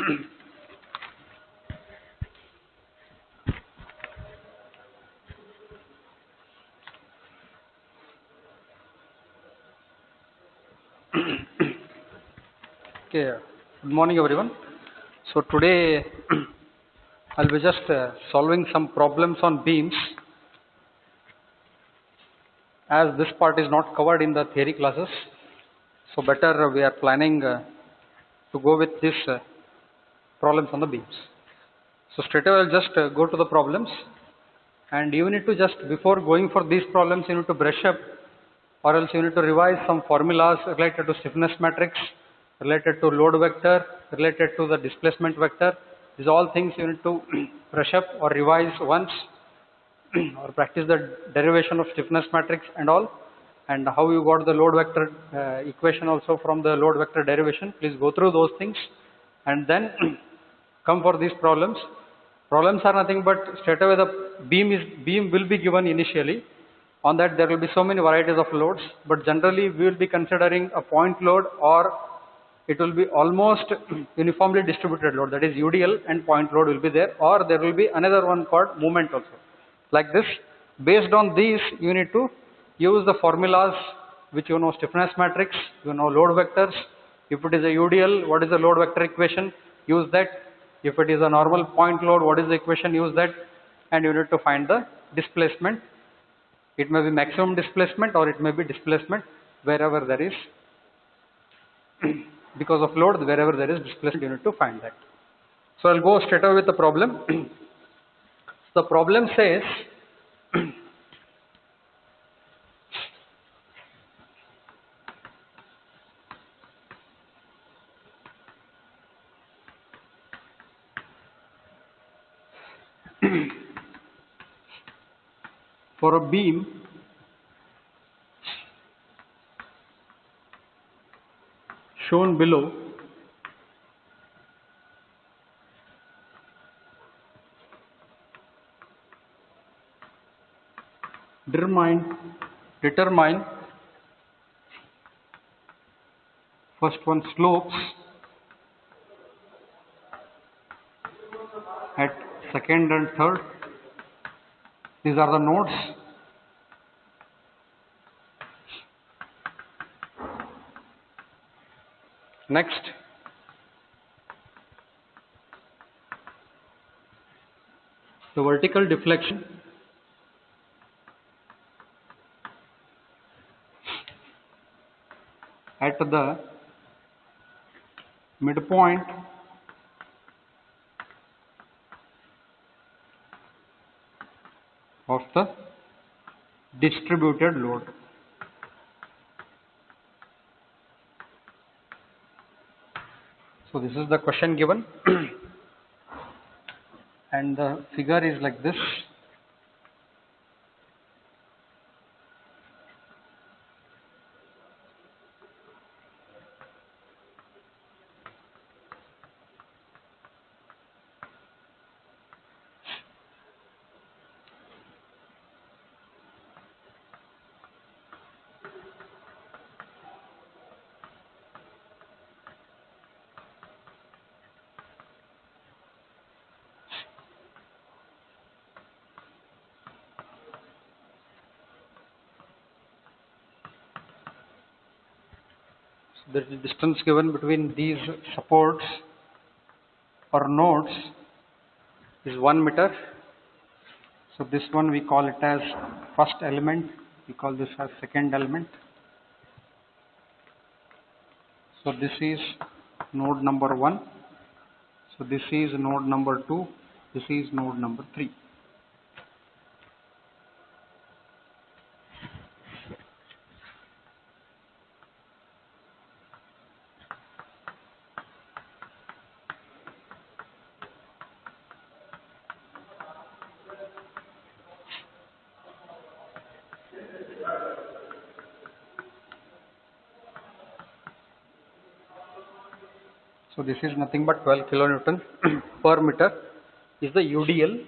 Okay, good morning everyone. So today I'll be just solving some problems on beams, as this part is not covered in the theory classes. So better we are planning to go with these problems on the beams. So straight away I'll just go to the problems, and you need to just, before going for these problems, you need to brush up, or else you need to revise some formulas related to stiffness matrix, related to load vector, related to the displacement vector. These all things you need to brush up or revise once, or practice the derivation of stiffness matrix and all, and how you got the load vector equation also from the load vector derivation. Please go through those things and then come for these problems. Problems are nothing but straight away the beam will be given initially. On that there will be so many varieties of loads, but generally we will be considering a point load, or it will be almost uniformly distributed load, that is UDL, and point load will be there, or there will be another one called moment also. Like this, based on these you need to use the formulas which you know: stiffness matrix, you know load vectors. If it is a UDL, what is the load vector equation? Use that. If it is a normal point load, what is the equation? Use that. And you need to find the displacement. It may be maximum displacement, or it may be displacement wherever there is, because of load, wherever there is displacement, you need to find that. So I'll go straight away with the problem. The problem says for a beam shown below, determine first one slopes at second and third. These are the nodes. Next, the vertical deflection at the midpoint of the distributed load. So this is the question given and the figure is like this. The distance given between these supports or nodes is 1 meter. So this one we call it as first element, we call this as second element. So this is node number 1. So this is node number 2. This is node number 3. So this is nothing but 12 kilonewton per meter is the UDL.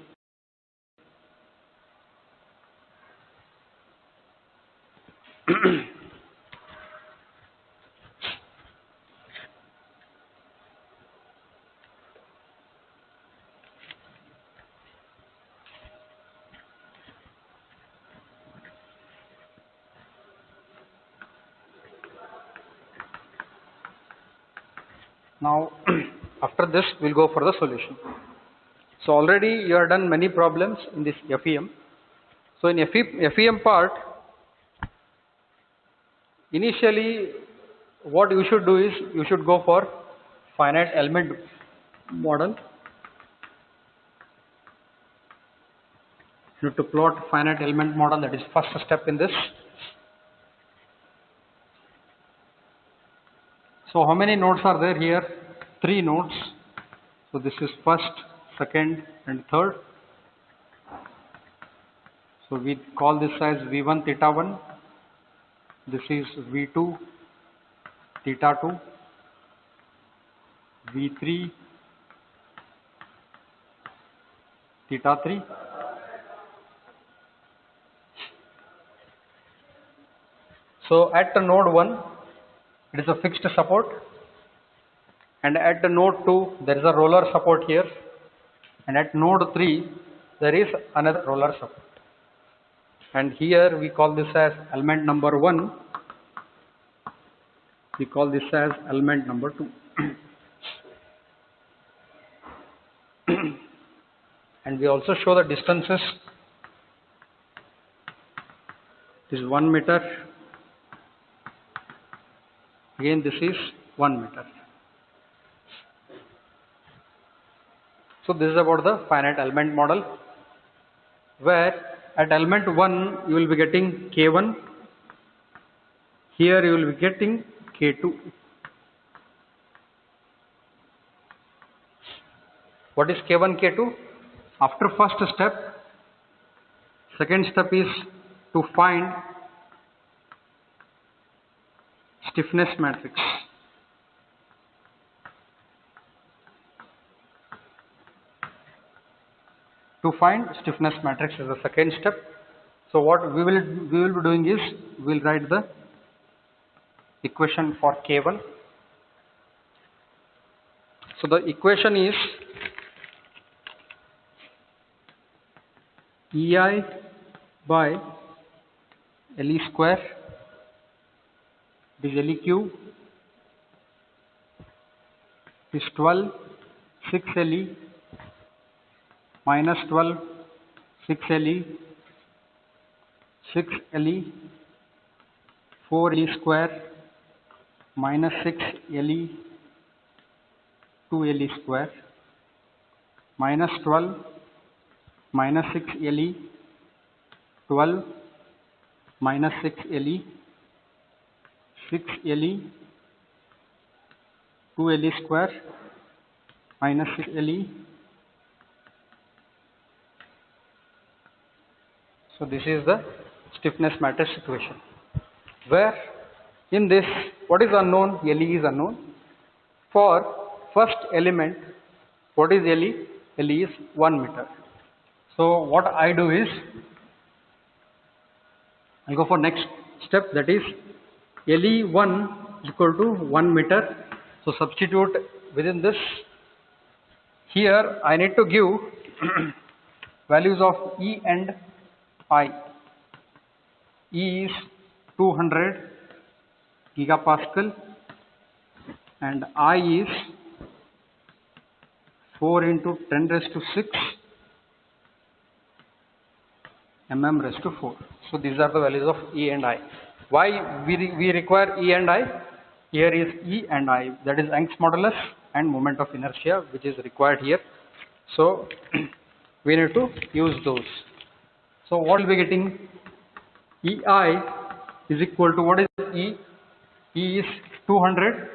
Now after this we'll go for the solution. So already you have done many problems in this FEM. So in FEM part, initially what you should do is you should go for finite element model. You have to plot finite element model, that is first step in this. So how many nodes are there here? 3 nodes. So this is first, second and third. So we call this as V1 theta 1. This is V2 theta 2. V3 theta 3. So at the node 1 it is a fixed support, and at the node 2 there is a roller support here, and at node 3 there is another roller support, and here we call this as element number 1, we call this as element number 2. And we also show the distances. This is 1 meter, again this is 1 meter. So this is about the finite element model, where at element 1 you will be getting K1, here you will be getting K2. What is K1, K2? After first step, second step is to find stiffness matrix. To find stiffness matrix is the second step. So what we will be doing is we will write the equation for K1. So the equation is EI by LE square, this LEQ is 12 6 LE minus 12 6 LE 6 LE 4 LE square minus 6 LE 2 LE square minus 12 minus 6 LE 12 minus 6 LE 6 LE 2 LE square minus 6 LE. So this is the stiffness matrix equation, where in this what is unknown? LE is unknown. For first element, what is LE? LE is 1 meter. So what I do is I'll go for next step, that is LE1 is equal to 1 meter. So substitute within this. Here I need to give values of E and I. E is 200 gigapascal and I is 4 into 10 raised to 6 mm raised to 4. So these are the values of E and I. Why we require E and I? Here is E and I, that is Young's modulus and moment of inertia, which is required here. So we need to use those. So what will be getting? EI is equal to, what is E? E is 200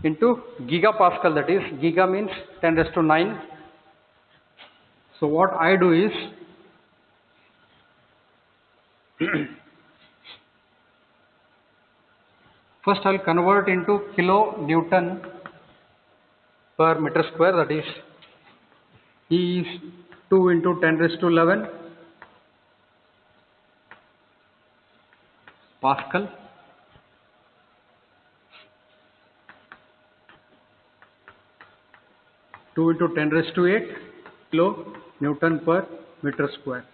into gigapascal, that is giga means 10 raised to 9. So what I do is first I will convert into kilonewton per meter square, that is E is 2 into 10 raised to 11 Pascal. Two into 10 raised to 8 kilonewton per meter square,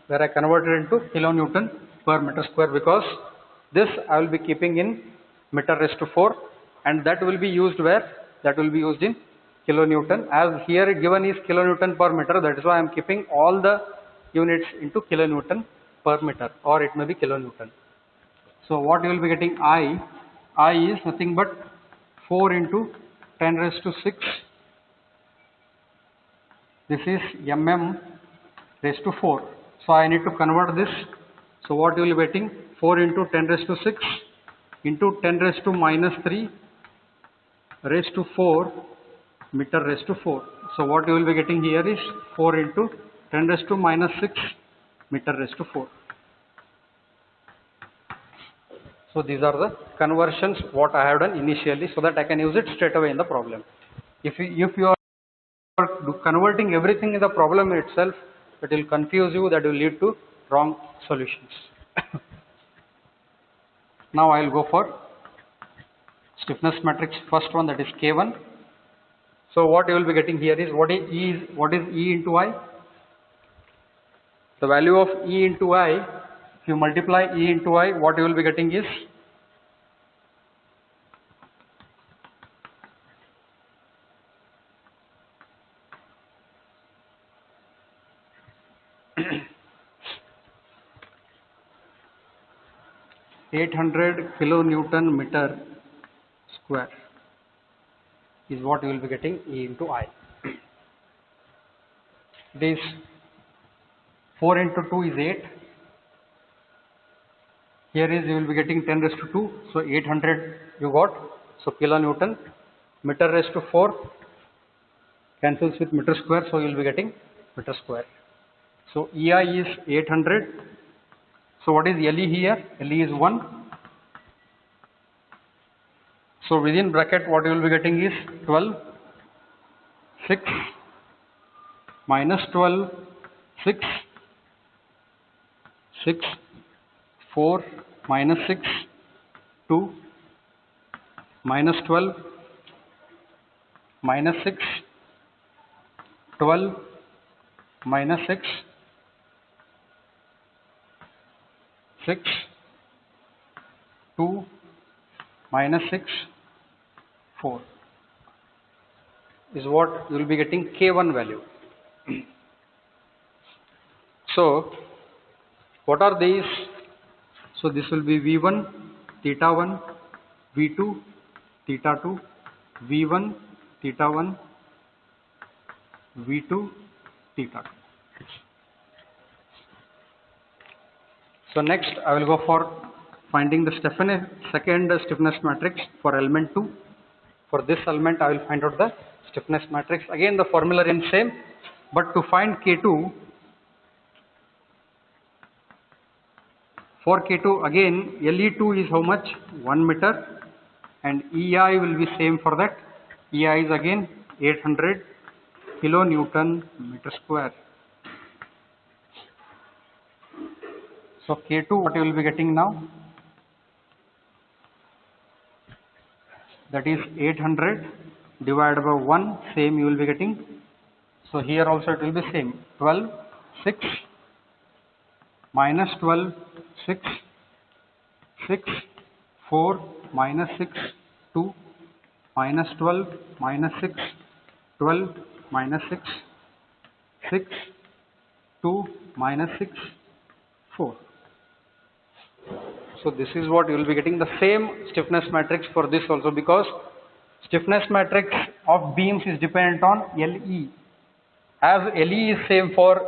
where I converted into kilonewton per meter square because This I will be keeping in meter raised to 4, and that will be used where? That will be used in kilonewton. As here given is kilonewton per meter, that is why I am keeping all the units into kilonewton per meter, or it may be kilonewton. So what you will be getting, I is nothing but 4 into 10 raised to 6. This is mm raised to 4. So I need to convert this. So what you will be getting, 4 into 10 raised to 6 into 10 raised to minus 3 raised to 4 meter raised to 4. So what you will be getting here is 4 into 10 raised to minus 6 meter raised to 4. So these are the conversions what I have done initially, so that I can use it straight away in the problem. If you are converting everything in the problem itself, it will confuse you, that will lead to wrong solutions. Now I will go for stiffness matrix, first one, that is K1. So what you will be getting here is, what is E into I? The value of E into I, if you multiply E into I, what you will be getting is 800 kilonewton meter square is what you will be getting E into I. This 4 into 2 is 8. Here is you will be getting 10 raised to 2. So 800 you got. So kilonewton. Meter raised to 4 cancels with meter square. So you will be getting meter square. So EI is 800. So what is LE here? LE is 1. So within bracket what you will be getting is 12, 6, minus 12, 6, 6, 4, minus 6, 2, minus 12, minus 6, 12, minus 6, 6, 2, minus 6, 4 is what you will be getting K1 value. So what are these? So this will be V1, theta 1, V2, theta 2, V1, theta 1, V2, theta 2. So next I will go for finding the second stiffness matrix for element 2. For this element I will find out the stiffness matrix. Again the formula remains same, but to find K2, for K2 again LE2 is how much? 1 meter, and EI will be same for that. EI is again 800 kilonewton meter square. So K2 what you will be getting now? That is 800 divided by 1, same you will be getting. So here also it will be same, 12, 6, minus 12, 6, 6, 4, minus 6, 2, minus 12, minus 6, 12, minus 6, 6, 2, minus 6, 4. So this is what you will be getting, the same stiffness matrix for this also, because stiffness matrix of beams is dependent on LE. As LE is same for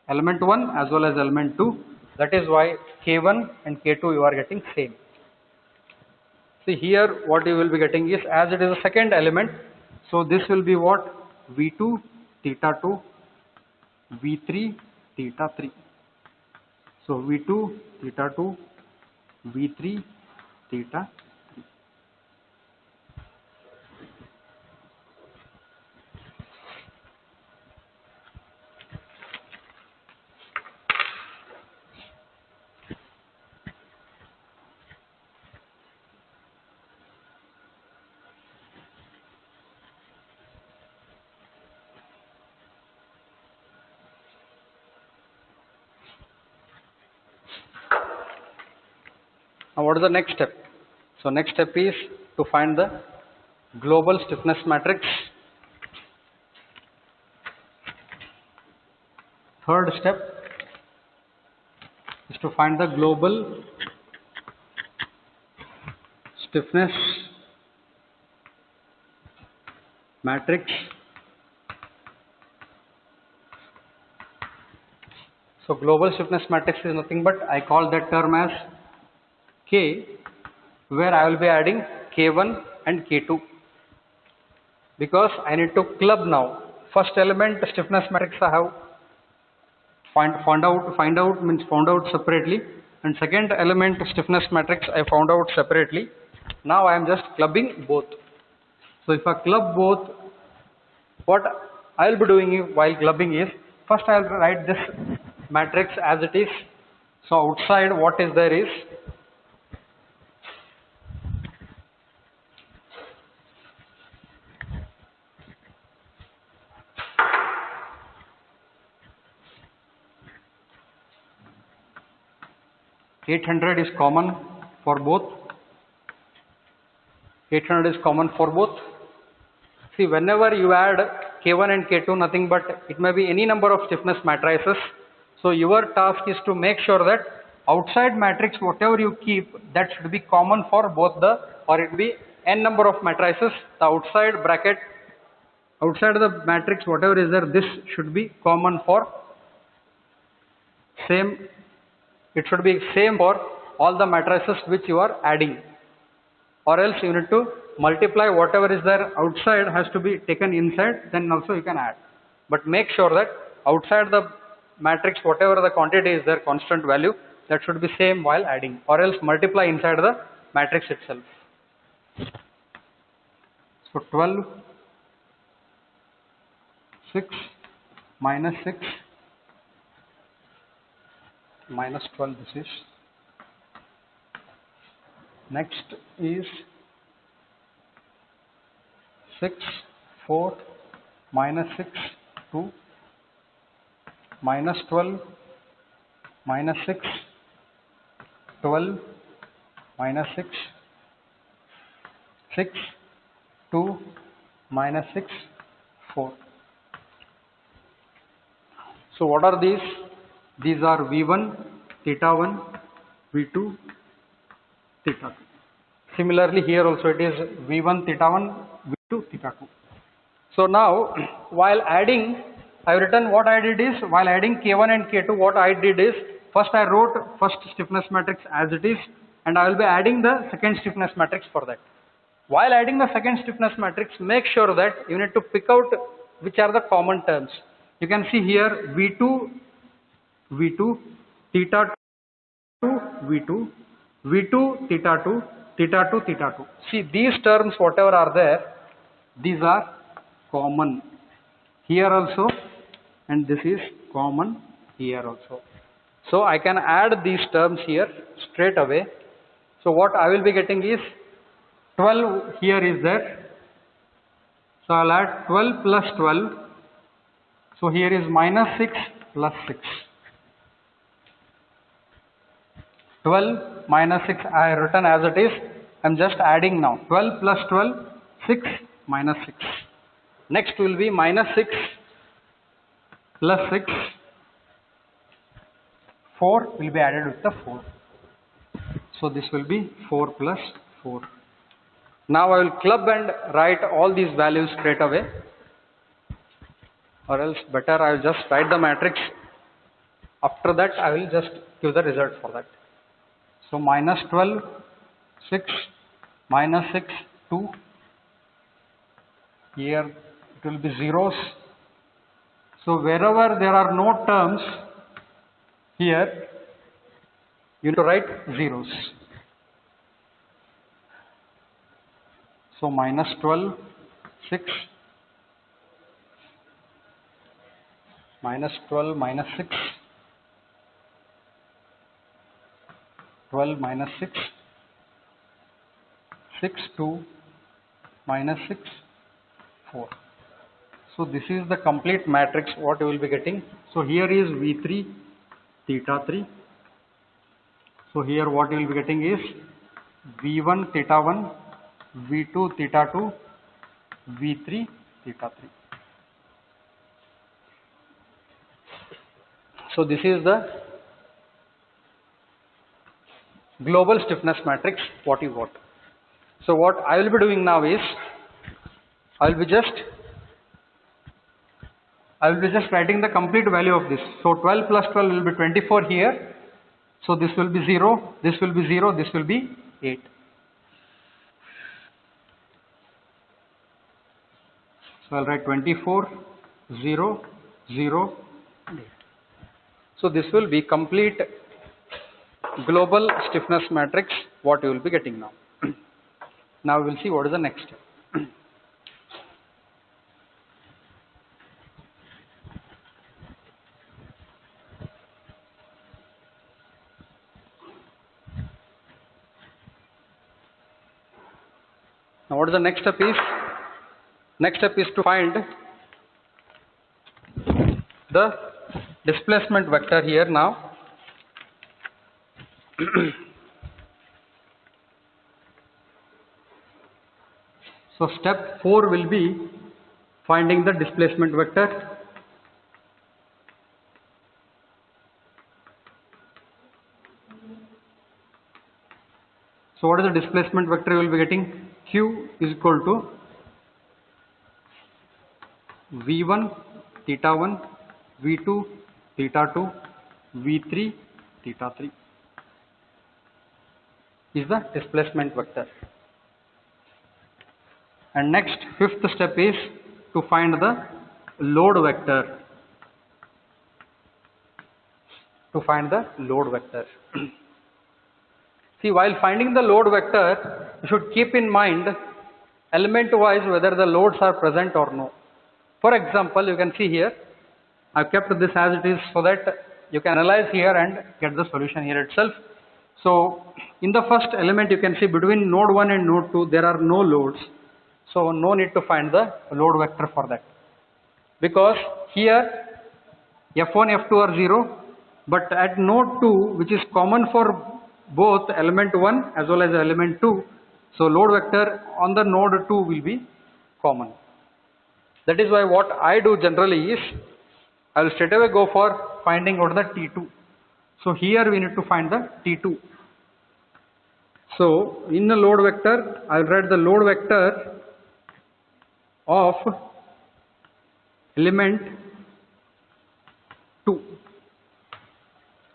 element 1 as well as element 2, that is why K1 and K2 you are getting same. See here what you will be getting is, as it is a second element, so this will be what? V2 theta 2, V3 theta 3. So V2 theta 2, V3 theta 3. Now what is the next step? So next step is to find the global stiffness matrix. Third step is to find the global stiffness matrix. So global stiffness matrix is nothing but I call that term as K, where I will be adding K1 and K2, because I need to club now. First element stiffness matrix I have found out separately, and second element stiffness matrix I found out separately. Now I am just clubbing both. So if I club both, what I will be doing while clubbing is, first I will write this matrix as it is. So outside what is there is 800 is common for both. 800 is common for both. See, whenever you add K1 and K2, nothing but it may be any number of stiffness matrices. So your task is to make sure that outside matrix, whatever you keep, that should be common for both the, or it be n number of matrices. The outside bracket, outside the matrix, whatever is there, this should be common for same. It should be same for all the matrices which you are adding, or else you need to multiply whatever is there outside has to be taken inside, then also you can add. But make sure that outside the matrix, whatever the quantity is there, constant value, that should be same while adding, or else multiply inside the matrix itself. So 12, 6, minus 6, minus 12 this is. Next is 6, 4, minus 6, 2, minus 12, minus 6, 12, minus 6, 6, 2, minus 6, 4. So what are these? These are V1, theta 1, V2, theta 2. Similarly here also it is V1, theta 1, V2, theta 2. So now while adding, I have written what I did is, while adding K1 and K2, what I did is, first I wrote first stiffness matrix as it is, and I will be adding the second stiffness matrix for that. While adding the second stiffness matrix, make sure that you need to pick out which are the common terms. You can see here V2, V2, theta 2, V2, V2, theta 2, theta 2, theta 2. See, these terms whatever are there, these are common here also, and this is common here also. So I can add these terms here straight away. So what I will be getting is 12 here is there. So I'll add 12 plus 12. So here is minus 6 plus 6. 12 minus 6 I have written as it is. I am just adding now. 12 plus 12, 6 minus 6. Next will be minus 6 plus 6. 4 will be added with the 4. So this will be 4 plus 4. Now I will club and write all these values straight away, or else better I will just write the matrix. After that I will just give the result for that. So minus 12, 6, minus 6, 2. Here it will be zeros. So wherever there are no terms, here you need to write zeros. So minus 12, 6, minus 12, minus 6, 12 minus 6, 6, 2, minus 6, 4. So this is the complete matrix what you will be getting. So here is V3, theta 3. So here what you will be getting is V1 theta 1, V2 theta 2, V3 theta 3. So this is the global stiffness matrix what you got. So what I will be doing now is I will be just writing the complete value of this. So 12 plus 12 will be 24 here. So this will be 0, this will be 0, this will be 8. So I'll write 24, 0, 0, and 8. So this will be complete global stiffness matrix what you will be getting now. Now we will see what is the next step. Now what is the next step is? Next step is to find the displacement vector here now. So step 4 will be finding the displacement vector. So what is the displacement vector you will be getting? Q is equal to V1 theta 1, V2 theta 2, V3 theta 3 is the displacement vector. And next, fifth step is to find the load vector. See, while finding the load vector, you should keep in mind element wise whether the loads are present or no. For example, you can see here, I have kept this as it is so that you can analyze here and get the solution here itself. So in the first element you can see between node 1 and node 2 there are no loads. So no need to find the load vector for that. Because here F1, F2 are 0, but at node 2, which is common for both element 1 as well as element 2, so load vector on the node 2 will be common. That is why what I do generally is I will straight away go for finding out the T2. So here we need to find the T2. So in the load vector, I will write the load vector of element 2,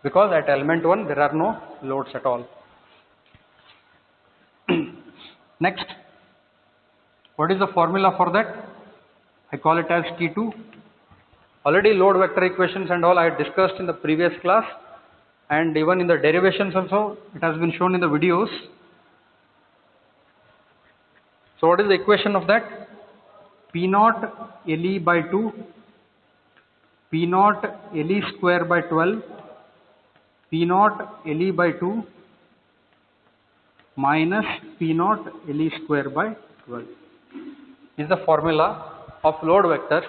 because at element 1 there are no loads at all. Next, what is the formula for that? I call it as T2. Already load vector equations and all I had discussed in the previous class, and even in the derivations also it has been shown in the videos. So what is the equation of that? P naught LE by 2, P naught LE square by 12, P naught LE by 2 minus P naught LE square by 12 is the formula of load vector.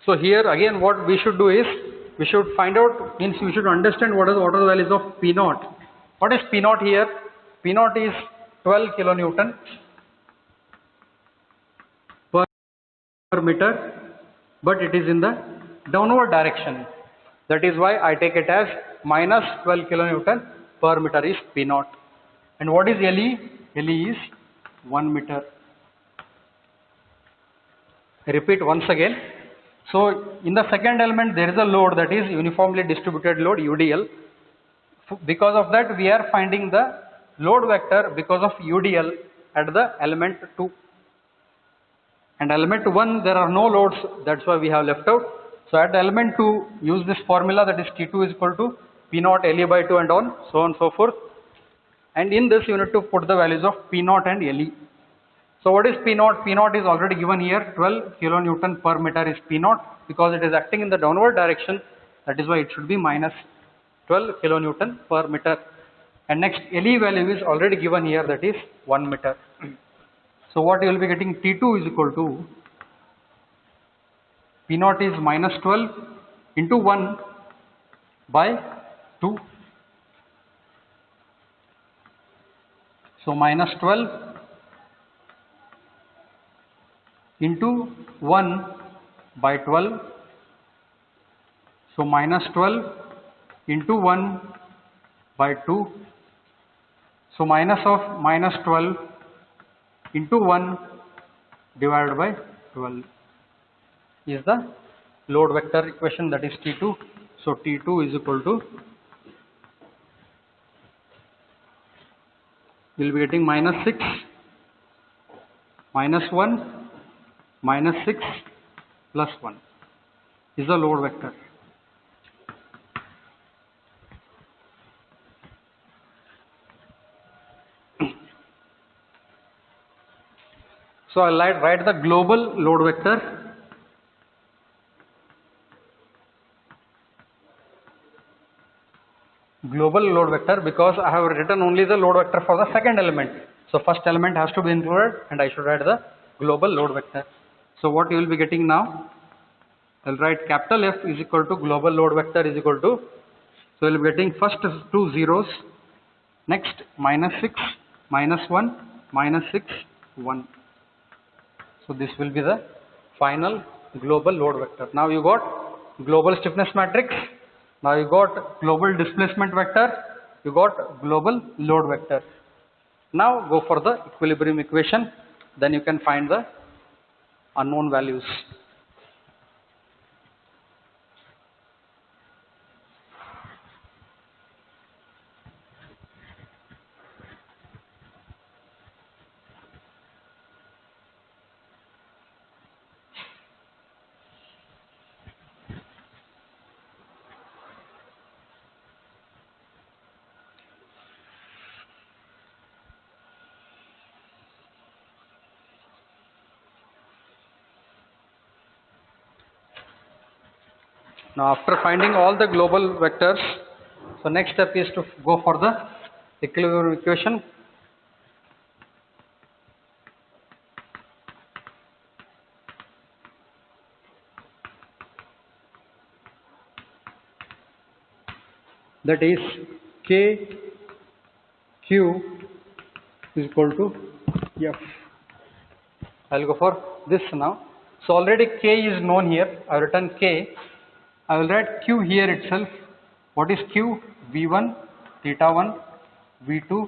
So here again what we should do is we should find out, means we should understand what are the values of P naught. What is P naught here? P naught is 12 kilonewton per meter, but it is in the downward direction. That is why I take it as minus 12 kilonewton per meter is P naught. And what is LE? LE is 1 meter. I repeat once again. So in the second element there is a load, that is uniformly distributed load, UDL. Because of that we are finding the load vector because of UDL at the element 2. And element 1 there are no loads, that's why we have left out. So at element 2 use this formula, that is T2 is equal to P naught LE by 2 and on so on and so forth. And in this you need to put the values of P naught and LE. So what is P naught? P naught is already given here, 12 kilonewton per meter is P naught, because it is acting in the downward direction. That is why it should be minus 12 kilonewton per meter. And next LE value is already given here, that is 1 meter. So what you will be getting, T2 is equal to P0 is minus 12 into 1 by 2. So minus 12 into 1 by 12. So minus 12 into 1 by 2. So minus of minus 12 into 1 divided by 12 is the load vector equation, that is T2. So T2 is equal to, we will be getting minus 6, minus 1, minus 6 plus 1 is the load vector. So I will write the global load vector. Global load vector, because I have written only the load vector for the second element. So first element has to be included and I should write the global load vector. So what you will be getting now, I will write capital F is equal to global load vector is equal to, so you will be getting first two zeros, next minus 6, minus 1, minus 6, 1. So this will be the final global load vector. Now you got global stiffness matrix, now you got global displacement vector, you got global load vector. Now go for the equilibrium equation, then you can find the unknown values. Now after finding all the global vectors, so next step is to go for the equilibrium equation. That is K Q is equal to F. I will go for this now. So already K is known here. I have written K. I will write Q here itself. What is Q? V1, theta 1, V2,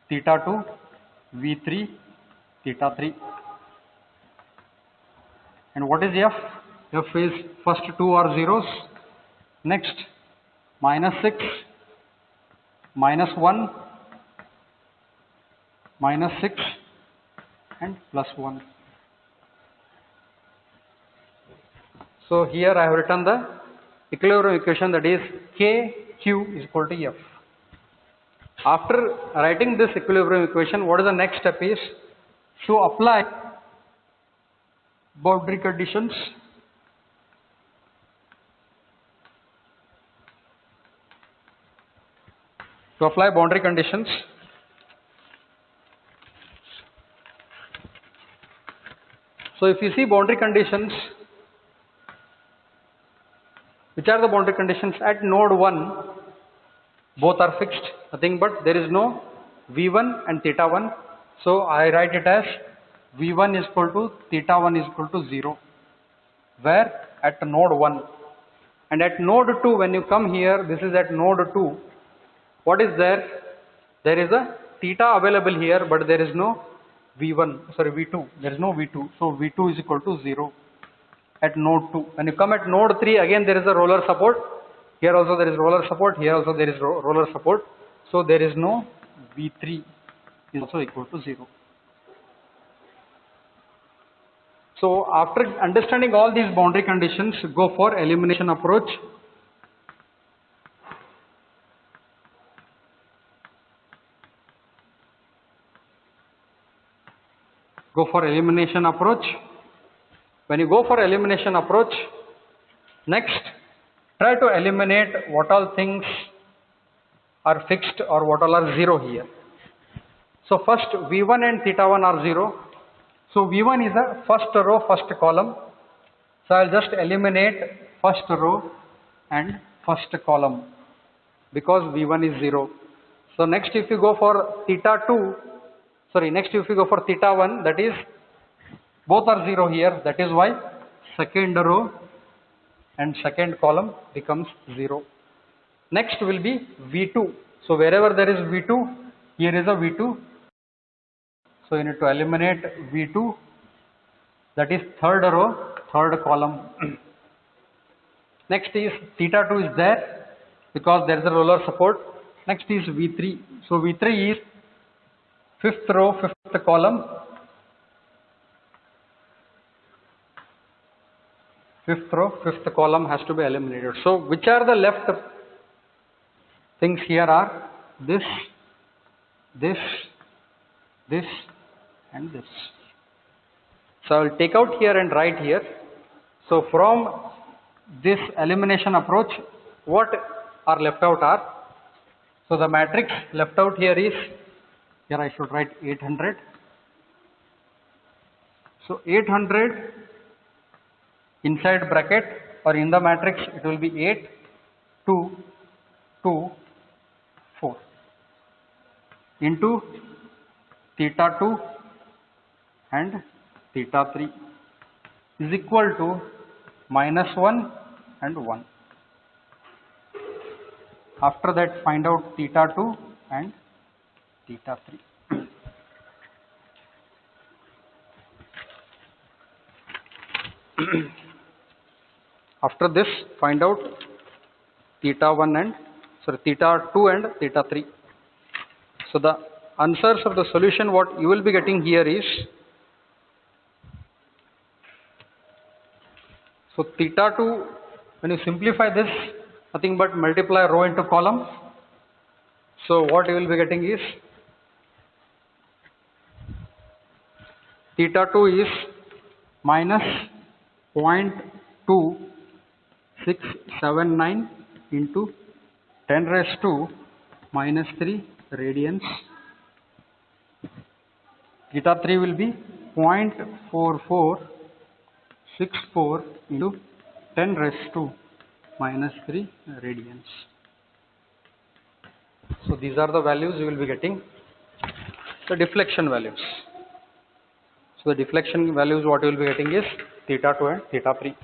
theta 2, V3, theta 3. And what is F? F is first two are zeros. Next minus 6, minus 1, minus 6 and plus 1. So here I have written the equilibrium equation, that is KQ is equal to F. After writing this equilibrium equation, what is the next step is to apply boundary conditions. To apply boundary conditions, so if you see boundary conditions, which are the boundary conditions? At node 1, both are fixed, nothing but there is no V1 and theta 1. So I write it as V1 is equal to theta 1 is equal to 0. Where? At node 1. And at node 2, when you come here, this is at node 2. What is there? There is a theta available here, but there is no V1, sorry V2. There is no V2. So V2 is equal to 0. At node 2. When you come at node 3, again there is a roller support. Here also there is roller support. Here also there is roller support. So there is no V3 is also equal to 0. So after understanding all these boundary conditions, go for elimination approach. Go for elimination approach. When you go for elimination approach, next try to eliminate what all things are fixed or what all are 0 here. So first V1 and theta 1 are 0. So V1 is the first row, first column. So I'll just eliminate first row and first column because V1 is 0. So next if you go for theta 1, that is both are 0 here. That is why second row and second column becomes 0. Next will be V2. So wherever there is V2, here is a V2. So you need to eliminate V2, that is third row, third column. Next is theta 2 is there because there is a roller support. Next is V3. So V3 is fifth row, fifth column. Fifth row, fifth column has to be eliminated. So which are the left things here are this, this, this and this. So I will take out here and write here. So from this elimination approach, what are left out are, so the matrix left out here is, here I should write 800. So 800 inside bracket or in the matrix it will be 8, 2, 2, 4 into theta 2 and theta 3 is equal to -1 and 1. After that find out theta 2 and theta 3. After this find out theta 1 and theta 2 and theta 3. So the answers of the solution what you will be getting here is, so theta 2, when you simplify this, nothing but multiply row into column. So what you will be getting is theta 2 is minus 0.2679 into 10 raised to minus 3 radians. Theta 3 will be 0.4464 into 10 raised to minus 3 radians. So these are the values you will be getting, the deflection values. So the deflection values what you will be getting is theta 2 and theta 3.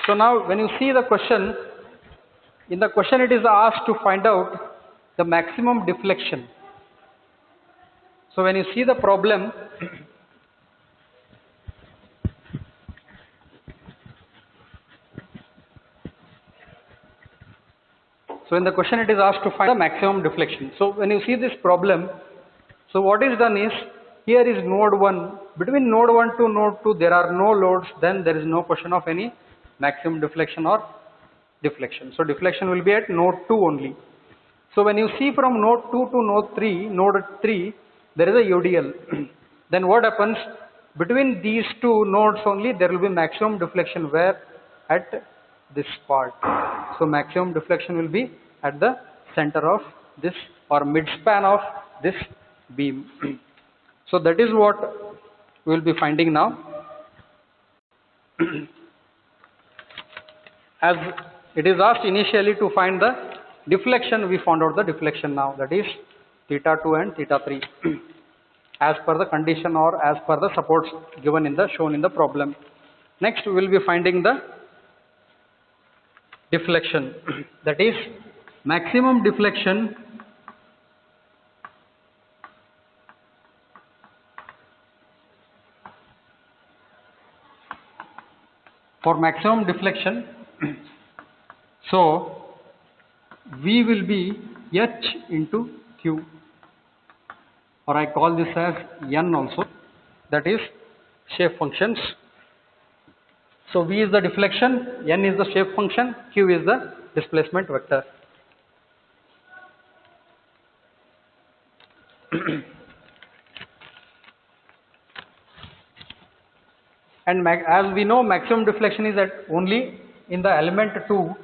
So now when you see the question, in the question it is asked to find out the maximum deflection. So when you see the problem, so in the question it is asked to find the maximum deflection. So when you see this problem, so what is done is, here is node 1, between node 1 to node 2 there are no loads, then there is no question of any maximum deflection or deflection. So deflection will be at node 2 only. So when you see from node 2 to node 3, there is a UDL. Then what happens, between these two nodes only there will be maximum deflection, where at this part. So maximum deflection will be at the center of this or midspan of this beam. So that is what we will be finding now. As it is asked initially to find the deflection, we found out the deflection now, that is theta 2 and theta 3 as per the condition or as per the supports given in the shown in the problem. Next we will be finding the deflection, that is maximum deflection for maximum deflection. So V will be H into Q, or I call this as N also, that is shape functions. So V is the deflection, N is the shape function, Q is the displacement vector. And as we know, maximum deflection is at only in the element 2.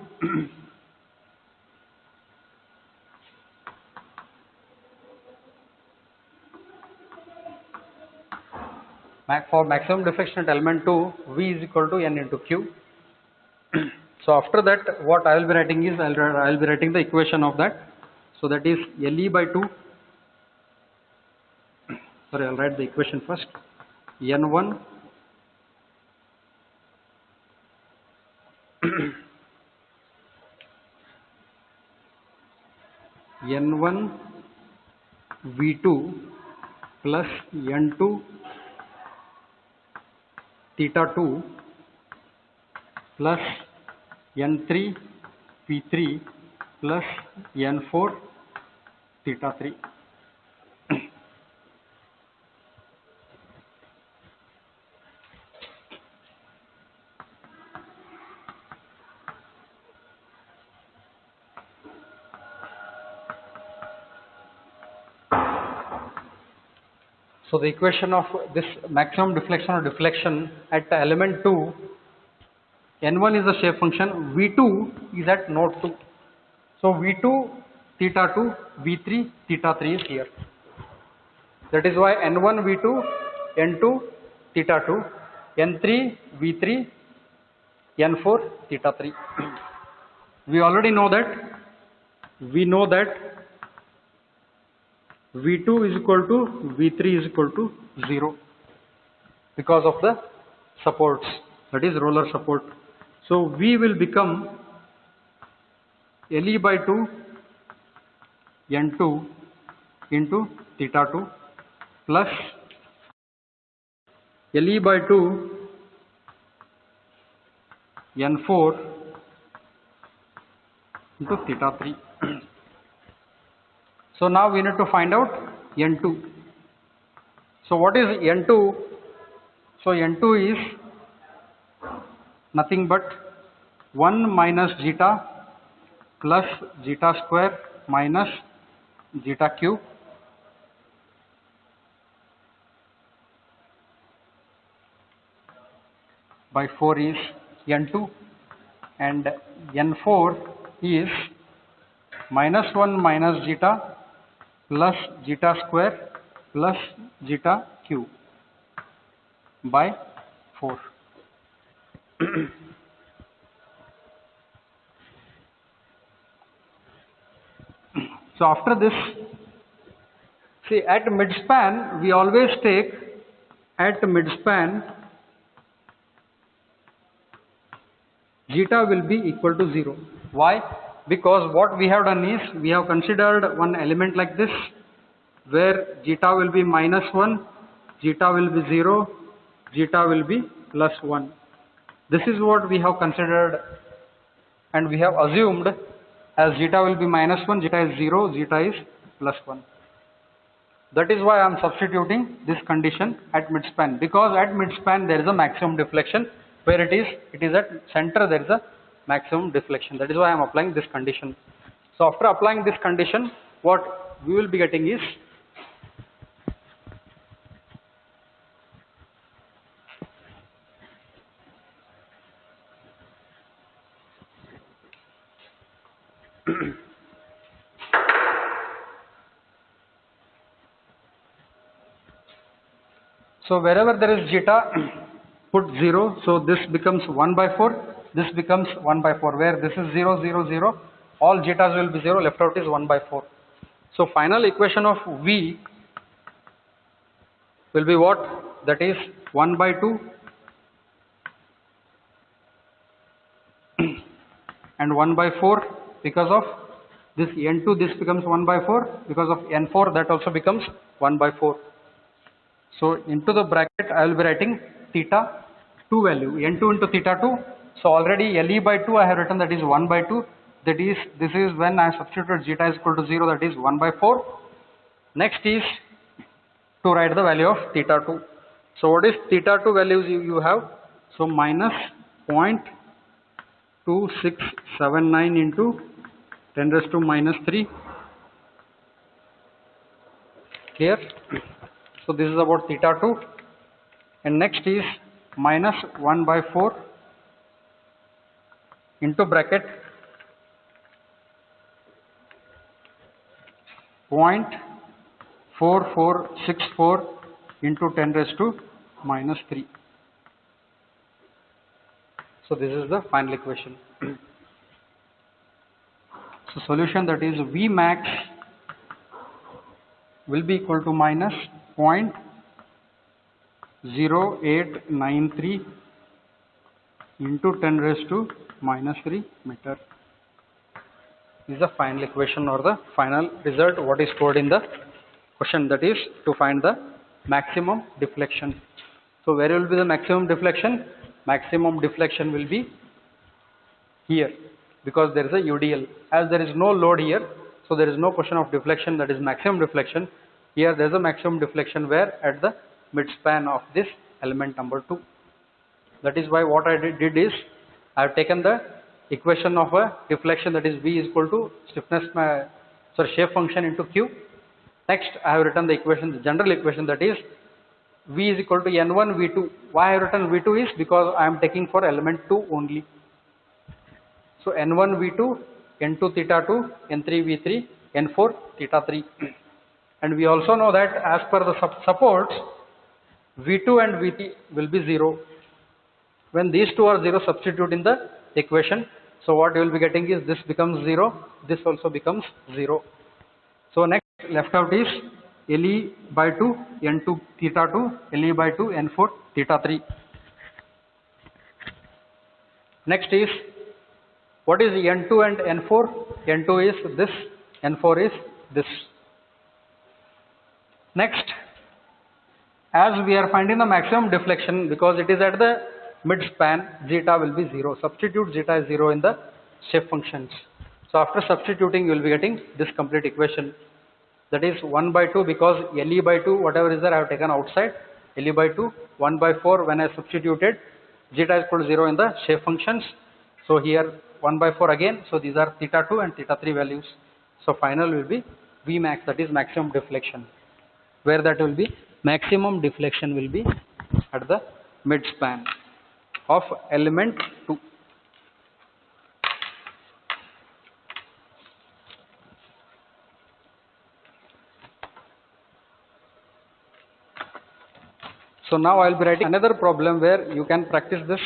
For maximum deflection at element 2, V is equal to N into Q. So after that, what I will be writing is, I will be writing the equation of that. So that is LE by 2. Sorry, I will write the equation first. N1 N1 V2 plus N2 theta 2 plus N3 P3 plus N4 theta 3. So the equation of this maximum deflection or deflection at the element 2, N1 is the shape function, V2 is at node 2. So V2 theta 2, V3 theta 3 is here. That is why N1 V2, N2 theta 2, N3 V3, N4 theta 3. We already know that, V2 is equal to V3 is equal to 0 because of the supports, that is roller support. So V will become LE by 2 N2 into theta 2 plus LE by 2 N4 into theta 3. So now we need to find out N2. So what is N2? So N2 is nothing but 1 minus zeta plus zeta square minus zeta cube by 4 is N2, and N4 is minus 1 minus zeta plus zeta square plus zeta cube by 4. So after this, see, at midspan we always take, at midspan zeta will be equal to 0. Why? Because what we have done is, we have considered one element like this where zeta will be minus 1, zeta will be 0, zeta will be plus 1. This is what we have considered, and we have assumed as zeta will be minus 1, zeta is 0, zeta is plus 1. That is why I am substituting this condition at midspan, because at midspan there is a maximum deflection, where it is at center there is a maximum deflection. That is why I am applying this condition. So after applying this condition, what we will be getting is so wherever there is zeta, put 0, so this becomes 1 by 4, this becomes 1 by 4, where this is 0, 0, 0, all zetas will be 0, left out is 1 by 4. So final equation of V will be what? That is 1 by 2 and 1 by 4, because of this N2 this becomes 1 by 4, because of N4 that also becomes 1 by 4. So into the bracket I will be writing theta 2 value, N2 into theta 2. So already LE by 2 I have written, that is 1 by 2. That is, this is when I substituted zeta is equal to 0, that is 1 by 4. Next is to write the value of theta 2. So what is theta 2 values you have? So minus 0.2679 into 10 raised to minus 3 Clear? So this is about theta 2, and next is minus 1 by 4 into bracket 0.4464 into 10 raised to minus 3. So this is the final equation. So solution, that is V max will be equal to minus 0.0893 into 10 raised to minus 3 meter. This is the final equation or the final result what is stored in the question, that is to find the maximum deflection. So where will be the maximum deflection? Maximum deflection will be here, because there is a UDL. As there is no load here, so there is no question of deflection, that is maximum deflection. Here there is a maximum deflection where at the midspan of this element number 2. That is why what I did is I have taken the equation of a deflection, that is V is equal to stiffness, shape function into Q. Next I have written the equation, the general equation, that is V is equal to N1 V2. Why I have written V2 is because I am taking for element 2 only. So N1 V2, N2 theta 2, N3 V3, N4 theta 3. And we also know that as per the supports, V2 and V3 will be 0. When these two are 0, substitute in the equation. So what you will be getting is this becomes 0, this also becomes 0. So next left out is LE by 2, N2 theta 2, LE by 2, N4 theta 3. Next is, what is N2 and N4? N2 is this, N4 is this. Next, as we are finding the maximum deflection, because it is at the midspan, zeta will be 0. Substitute zeta is 0 in the shape functions. So after substituting, you will be getting this complete equation. That is 1 by 2, because LE by 2, whatever is there, I have taken outside. LE by 2, 1 by 4 when I substituted, zeta is equal to 0 in the shape functions. So here 1 by 4 again. So these are theta 2 and theta 3 values. So final will be V max, that is maximum deflection. Where that will be, maximum deflection will be at the midspan of element 2. So now I will be writing another problem where you can practice this.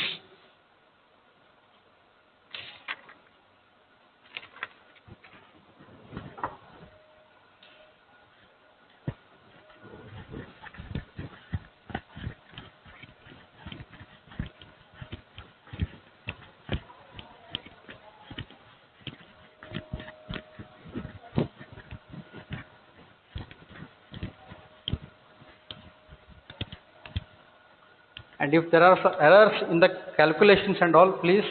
And if there are some errors in the calculations and all, please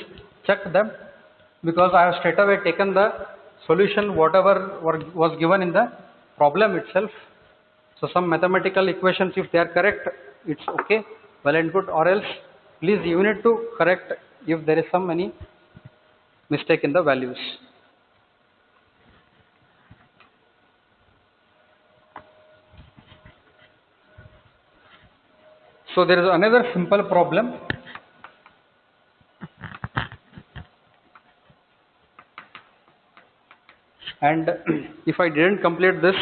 check them, because I have straight away taken the solution whatever was given in the problem itself. So some mathematical equations, if they are correct, it's okay, well and good, or else please you need to correct if there is any mistake in the values. So there is another simple problem. And if I didn't complete this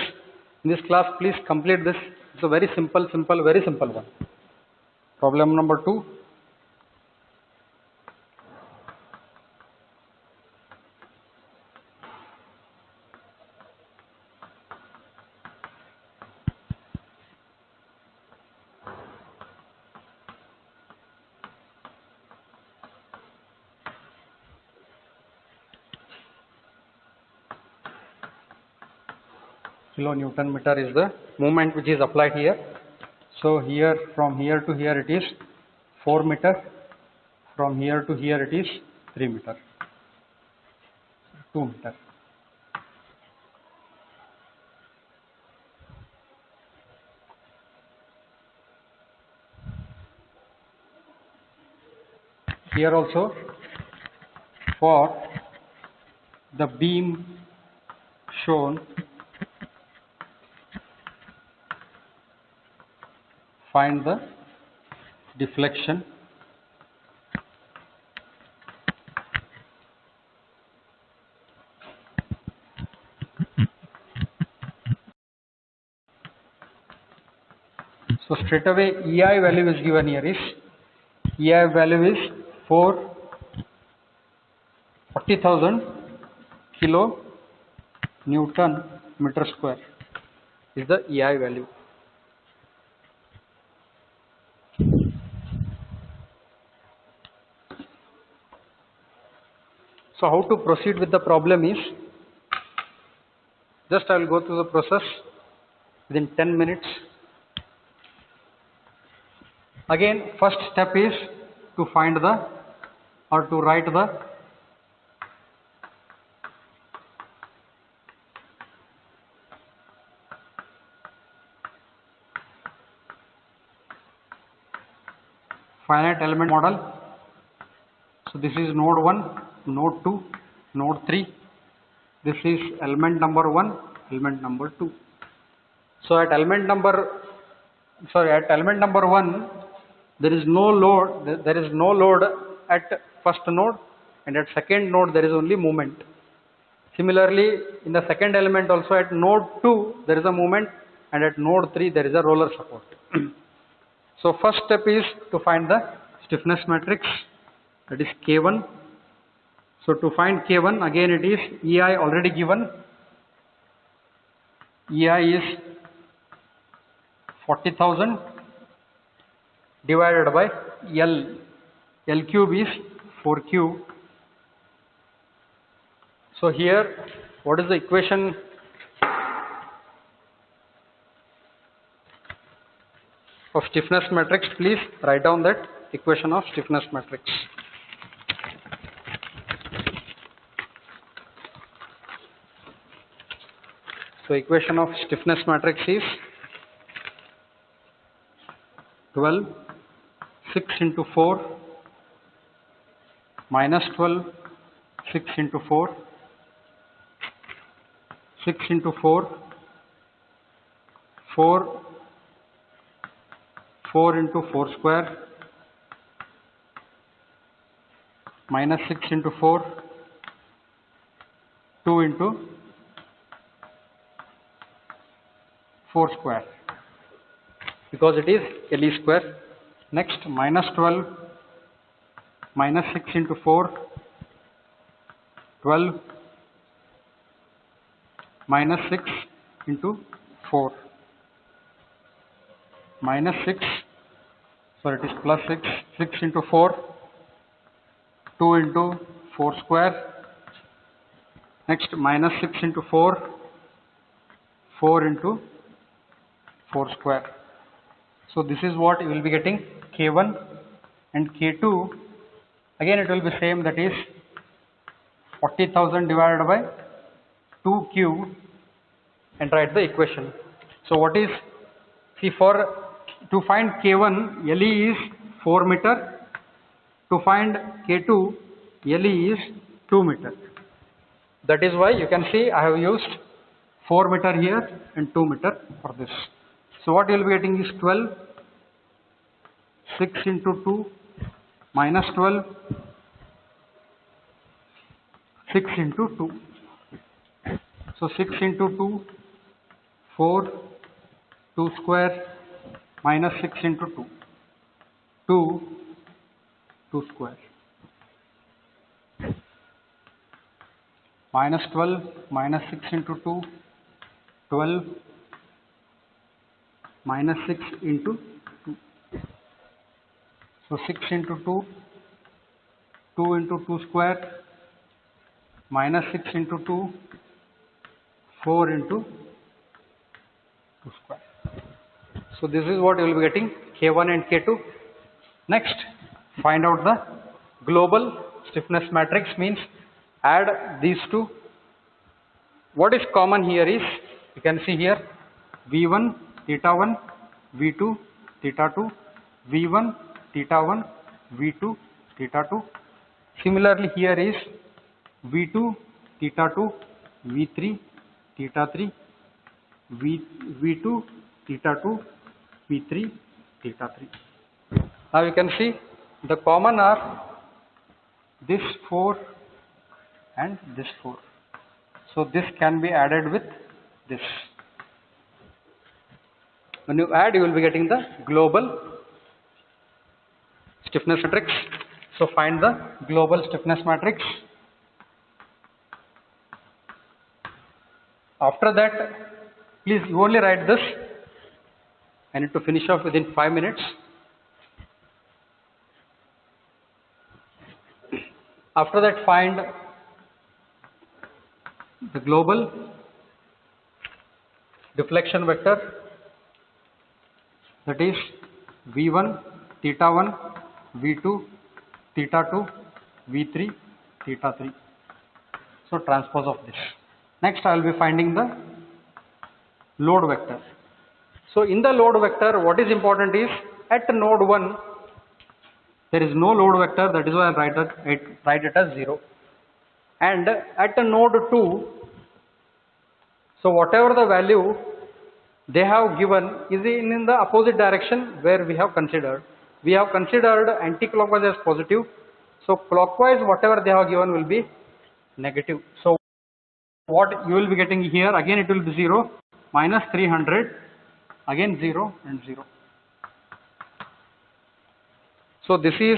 in this class, please complete this. It's a very simple one. Problem number 2. Kilonewton meter is the moment which is applied here. So here, from here to here it is 4 meter, from here to here it is 3 meter, 2 meter. Here also, for the beam shown find the deflection so straight away EI value is given here is EI value is 40,000 kilo Newton meter square is the EI value. So how to proceed with the problem is, just I will go through the process within 10 minutes. Again, first step is to find the or to write the finite element model. So this is node 1, node 2, node 3. This is element number 1, element number 2. So at element number 1 there is no load at first node, and at second node there is only movement. Similarly, in the second element also at node 2 there is a movement, and at node 3 there is a roller support. So first step is to find the stiffness matrix, that is K1. So to find K1, again it is EI already given. EI is 40,000 divided by L. L cube is 4 cube. So here, what is the equation of stiffness matrix? Please write down that equation of stiffness matrix. So equation of stiffness matrix is 12 6 into 4 minus 12 6 into 4 6 into 4 4 4 into 4 square minus 6 into 4 2 into 4 square, because it is LE square. Next, minus 12 minus 6 into 4 12 minus 6 into 4 minus 6, so it is plus 6, 6 into 4 2 into 4 square. Next, minus 6 into 4 4 into 4 square. So this is what you will be getting K1, and K2 again it will be same, that is 40,000 divided by 2 cube, and write the equation. So what is, see, to find K1, LE is 4 meter, to find K2, LE is 2 meter. That is why you can see I have used 4 meter here and 2 meter for this. So what you will be getting is 12 6 into 2 minus 12 6 into 2. So 6 into 2 4 2 square minus 6 into 2 2 2 square minus 12 minus 6 into 2 12 minus 6 into 2. So 6 into 2 2 into 2 square minus 6 into 2 4 into 2 square. So this is what you will be getting K1 and K2. Next, find out the global stiffness matrix, means add these two. What is common here is, you can see here V1 theta 1 V2 theta 2 V1 theta 1 V2 theta 2. Similarly here is V2 theta 2 V3 theta 3 V2 theta 2 V3 theta 3. Now you can see the common are this 4 and this 4. So this can be added with this. When you add, you will be getting the global stiffness matrix. So find the global stiffness matrix. After that, please you only write this. I need to finish off within 5 minutes. After that, find the global deflection vector, that is V1 theta 1, V2 theta 2, V3 theta 3. So transpose of this. Next I will be finding the load vector. So in the load vector, what is important is at node 1 there is no load vector, that is why I write it as 0. And at node 2, so whatever the value they have given is in the opposite direction where we have considered. We have considered anti-clockwise as positive. So clockwise whatever they have given will be negative. So what you will be getting here, again it will be 0, minus 300, again 0 and 0. So this is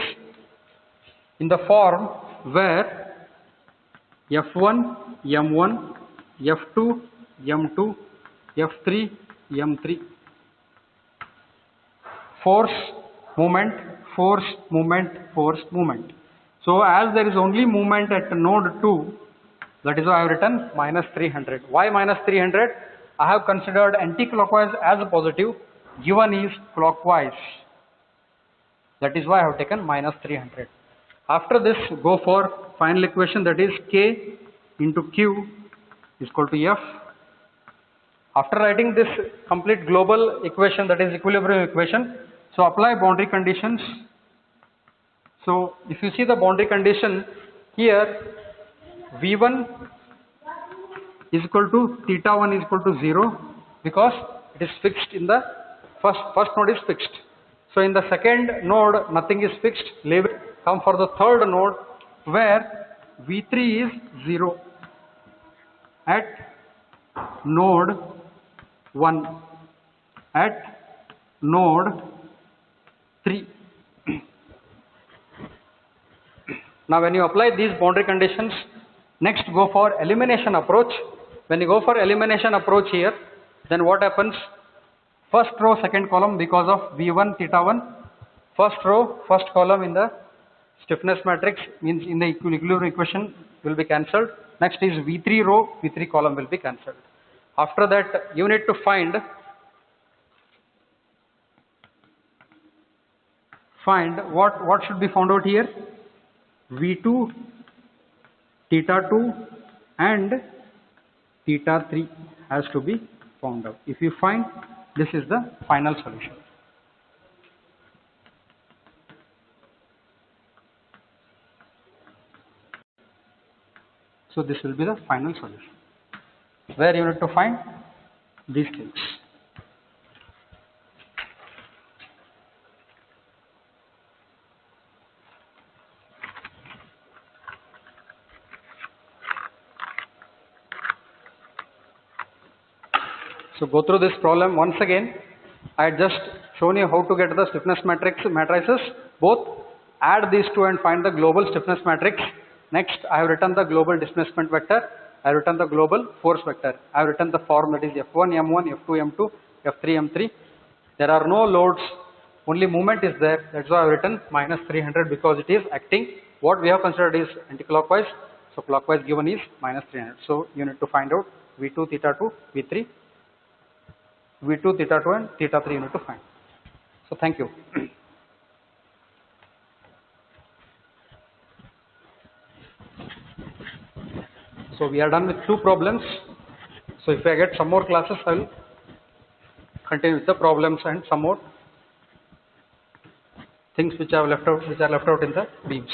in the form where F1, M1, F2, M2, F3, M3. Force, moment, force, moment, force, moment. So as there is only movement at node 2, that is why I have written minus 300. Why minus 300? I have considered anti-clockwise as a positive, given is clockwise. That is why I have taken minus 300. After this, go for final equation, that is K into Q is equal to F. After writing this complete global equation, that is equilibrium equation, so apply boundary conditions. So if you see the boundary condition here, V1 is equal to theta 1 is equal to 0 because it is fixed in the first node is fixed. So in the second node nothing is fixed, leave it. Come for the third node where V3 is 0 at node 1, at node 3. Now when you apply these boundary conditions, next go for elimination approach. When you go for elimination approach here, then what happens? First row, second column, because of V1 theta 1, first row, first column in the stiffness matrix, means in the equilibrium equation will be cancelled. Next is V3 row, V3 column will be cancelled. After that you need to find what should be found out here? V2 theta 2 and theta 3 has to be found out. If you find, this is the final solution. So this will be the final solution, where you need to find these things. So go through this problem once again. I had just shown you how to get the stiffness matrices. Both add these two and find the global stiffness matrix. Next, I have written the global displacement vector. I have written the global force vector. I have written the form, that is F1, M1, F2, M2, F3, M3. There are no loads, only movement is there. That's why I have written minus 300 because it is acting. What we have considered is anti-clockwise. So clockwise given is minus 300. So you need to find out V2 theta 2, V3. V2 theta 2 and theta 3 you need to find. So thank you. So we are done with 2 problems. So if I get some more classes, I will continue with the problems and some more things which are left out in the beams.